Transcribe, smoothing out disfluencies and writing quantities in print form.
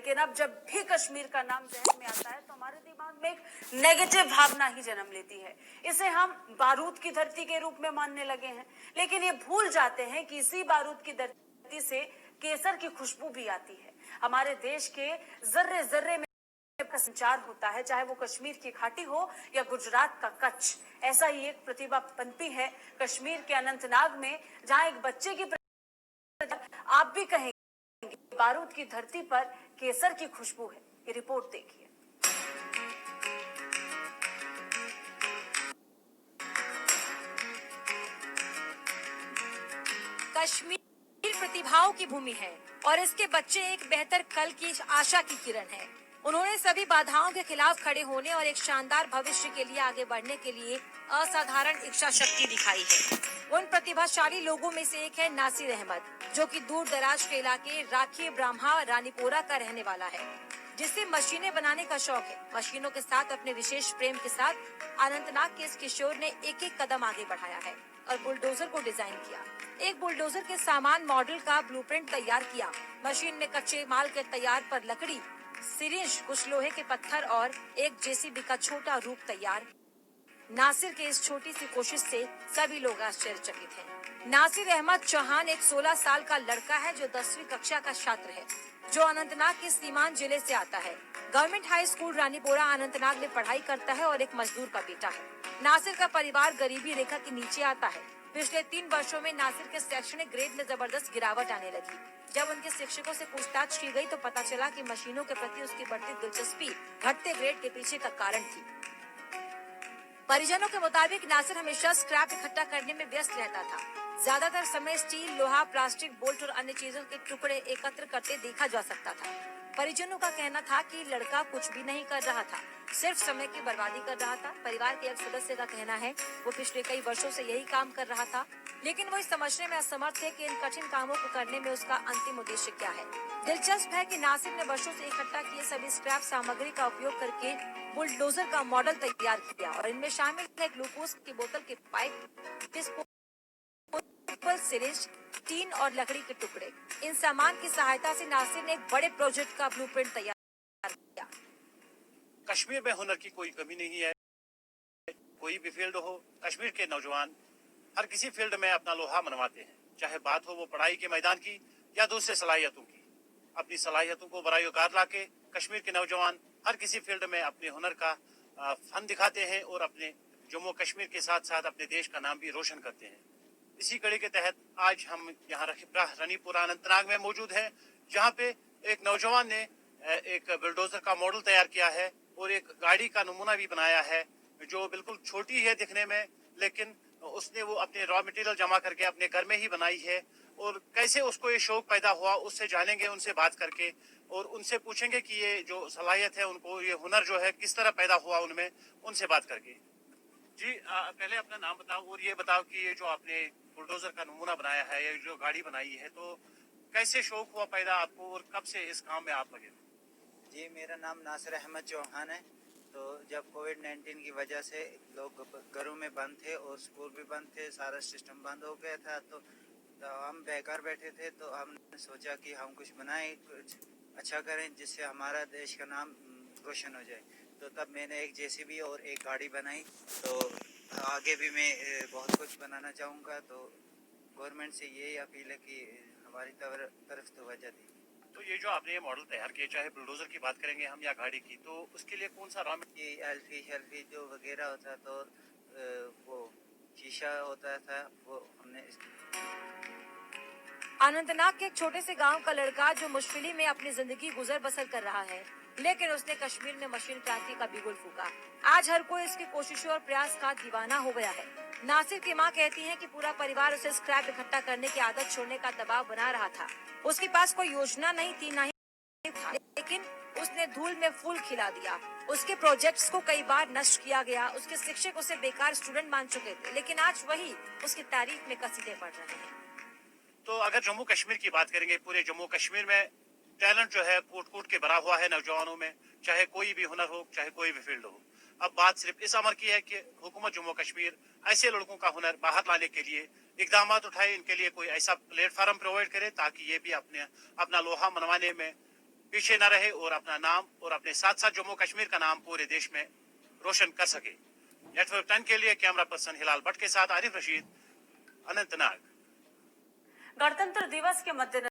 लेकिन अब जब भी कश्मीर का नाम जहन में आता है तो हमारे दिमाग में एक नेगेटिव भावना ही जन्म लेती है। इसे हम बारूद की धरती के रूप में मानने लगे हैं, लेकिन ये भूल जाते हैं कि इसी बारूद की धरती से केसर की खुशबू भी आती है। हमारे देश के जर्रे जर्रे में का संचार होता है, चाहे वो कश्मीर की घाटी हो या गुजरात का कच्छ। ऐसा ही एक प्रतिभा पनपी है कश्मीर के अनंतनाग में, जहां एक बच्चे की आप भी कहेंगे बारूद की धरती पर केसर की खुशबू है। ये रिपोर्ट देखिए। कश्मीर प्रतिभाओं की भूमि है और इसके बच्चे एक बेहतर कल की आशा की किरण है। उन्होंने सभी बाधाओं के खिलाफ खड़े होने और एक शानदार भविष्य के लिए आगे बढ़ने के लिए असाधारण इच्छा शक्ति दिखाई है। उन प्रतिभाशाली लोगों में से एक है नासिर अहमद, जो कि दूर दराज के इलाके राखी ब्राह्मा रानीपोरा का रहने वाला है, जिसे मशीनें बनाने का शौक है। मशीनों के साथ अपने विशेष प्रेम के साथ अनंतनाग के इस किशोर ने एक एक कदम आगे बढ़ाया है और बुलडोजर को डिजाइन किया। एक बुलडोजर के सामान मॉडल का ब्लूप्रिंट तैयार किया। मशीन ने कच्चे माल के तैयार पर लकड़ी, सिरिंज, कुछ लोहे के पत्थर और एक जेसीबी का छोटा रूप तैयार। नासिर के इस छोटी सी कोशिश से सभी लोग आश्चर्यचकित हैं। नासिर अहमद चौहान एक 16 साल का लड़का है जो 10वीं कक्षा का छात्र है, जो अनंतनाग के सीमांत जिले से आता है। गवर्नमेंट हाई स्कूल रानीपोरा अनंतनाग में पढ़ाई करता है और एक मजदूर का बेटा है। नासिर का परिवार गरीबी रेखा के नीचे आता है। पिछले 3 वर्षों में नासिर के शैक्षणिक ग्रेड में जबरदस्त गिरावट आने लगी। जब उनके शिक्षकों से पूछताछ की गई तो पता चला कि मशीनों के प्रति उसकी बढ़ती दिलचस्पी घटते ग्रेड के पीछे का कारण थी। परिजनों के मुताबिक नासिर हमेशा स्क्रैप इकट्ठा करने में व्यस्त रहता था। ज्यादातर समय स्टील, लोहा, प्लास्टिक, बोल्ट और अन्य चीजों के टुकड़े एकत्र करते देखा जा सकता था। परिजनों का कहना था कि लड़का कुछ भी नहीं कर रहा था, सिर्फ समय की बर्बादी कर रहा था। परिवार के एक सदस्य का कहना है वो पिछले कई वर्षों से यही काम कर रहा था, लेकिन वो इस समझने में असमर्थ है कि इन कठिन कामों को करने में उसका अंतिम उद्देश्य क्या है। दिलचस्प है कि नासिर ने वर्षों से इकट्ठा किए सभी स्क्रैप सामग्री का उपयोग करके बुलडोजर का मॉडल तैयार किया और इनमें शामिल है ग्लूकोज की बोतल के पाइप, सिरिंज, टीन और लकड़ी के टुकड़े। इन सामान की सहायता से नासिर ने एक बड़े प्रोजेक्ट का ब्लूप्रिंट तैयार किया। कश्मीर में हुनर की कोई कमी नहीं है। कोई भी फील्ड हो, कश्मीर के नौजवान हर किसी फील्ड में अपना लोहा मनवाते हैं, चाहे बात हो वो पढ़ाई के मैदान की या दूसरे सलाहियतों की। अपनी सलाहियतों को बराबर लाके कश्मीर के नौजवान हर किसी फील्ड में अपने हुनर का फन दिखाते हैं और अपने जम्मू कश्मीर के साथ साथ अपने देश का नाम भी रोशन करते हैं। इसी कड़ी के तहत आज हम यहाँ रानीपुरा अनंतनाग में मौजूद हैं, जहाँ पे एक नौजवान ने एक बुलडोजर का मॉडल तैयार किया है और एक गाड़ी का नमूना भी बनाया है, जो बिल्कुल छोटी है दिखने में, लेकिन उसने वो अपने रॉ मटेरियल जमा करके अपने घर में ही बनाई है। और कैसे उसको ये शौक पैदा हुआ उससे जानेंगे, उनसे बात करके, और उनसे पूछेंगे कि ये जो सलाहियत है उनको, ये हुनर जो है किस तरह पैदा हुआ उनमें, उनसे बात करके। जी पहले अपना नाम बताओ और ये बताओ कि ये जो आपने बुलडोजर का नमूना बनाया है, ये जो गाड़ी बनाई है, तो कैसे शौक हुआ पैदा आपको और कब से इस काम में आप लगे? जी, मेरा नाम नासिर अहमद चौहान है। तो जब कोविड-19 की वजह से लोग घरों में बंद थे और स्कूल भी बंद थे, सारा सिस्टम बंद हो गया था, तो हम बेकार बैठे थे, तो हमने सोचा कि हम कुछ बनाएं, कुछ अच्छा करें जिससे हमारा देश का नाम रोशन हो जाए। तो तब मैंने एक जेसीबी और एक गाड़ी बनाई। तो आगे भी मैं बहुत कुछ बनाना चाहूँगा। तो गवर्नमेंट से यही अपील है कि हमारी तरफ तवज्जो दी। तो ये जो आपने ये मॉडल तैयार किए, चाहे बुलडोजर की बात करेंगे हम या गाड़ी की, तो उसके लिए कौन सा रॉ मटेरियल? एल्फी जो वगैरह होता, तो वो शीशा होता था, वो हमने अनंतनाग के एक छोटे से गांव का लड़का जो मुश्किल में अपनी जिंदगी गुजर बसर कर रहा है, लेकिन उसने कश्मीर में मशीन क्रांति का बिगुल फूका। आज हर कोई इसकी कोशिशों और प्रयास का दीवाना हो गया है। नासिर की मां कहती हैं कि पूरा परिवार उसे स्क्रैप इकट्ठा करने की आदत छोड़ने का दबाव बना रहा था। उसके पास कोई योजना नहीं थी, ना ही, लेकिन उसने धूल में फूल खिला दिया। उसके प्रोजेक्ट्स को कई बार नष्ट किया गया। उसके शिक्षक उसे बेकार स्टूडेंट मान चुके थे, लेकिन आज वही उसकी तारीफ में कसीदे पढ़ रहे हैं। तो अगर जम्मू कश्मीर की बात करेंगे, पूरे जम्मू कश्मीर में टैलेंट जो है कूट कूट के भरा हुआ है नौजवानों में, चाहे कोई भी हुनर हो, चाहे कोई भी फील्ड हो। अब बात सिर्फ इस अमर की है कि हुकूमत जम्मू कश्मीर ऐसे लड़कों का हुनर बाहर लाने के लिए इकदाम उठाए, इनके लिए कोई ऐसा प्लेटफॉर्म प्रोवाइड करे ताकि ये भी अपना लोहा मनवाने में पीछे न रहे और अपना नाम और अपने साथ साथ जम्मू कश्मीर का नाम पूरे देश में रोशन कर सके। नेटवर्क 10 के लिए कैमरा पर्सन हिलाल भट्ट के साथ आरिफ रशीद, अनंतनाग। गणतंत्र दिवस के मद्देनजर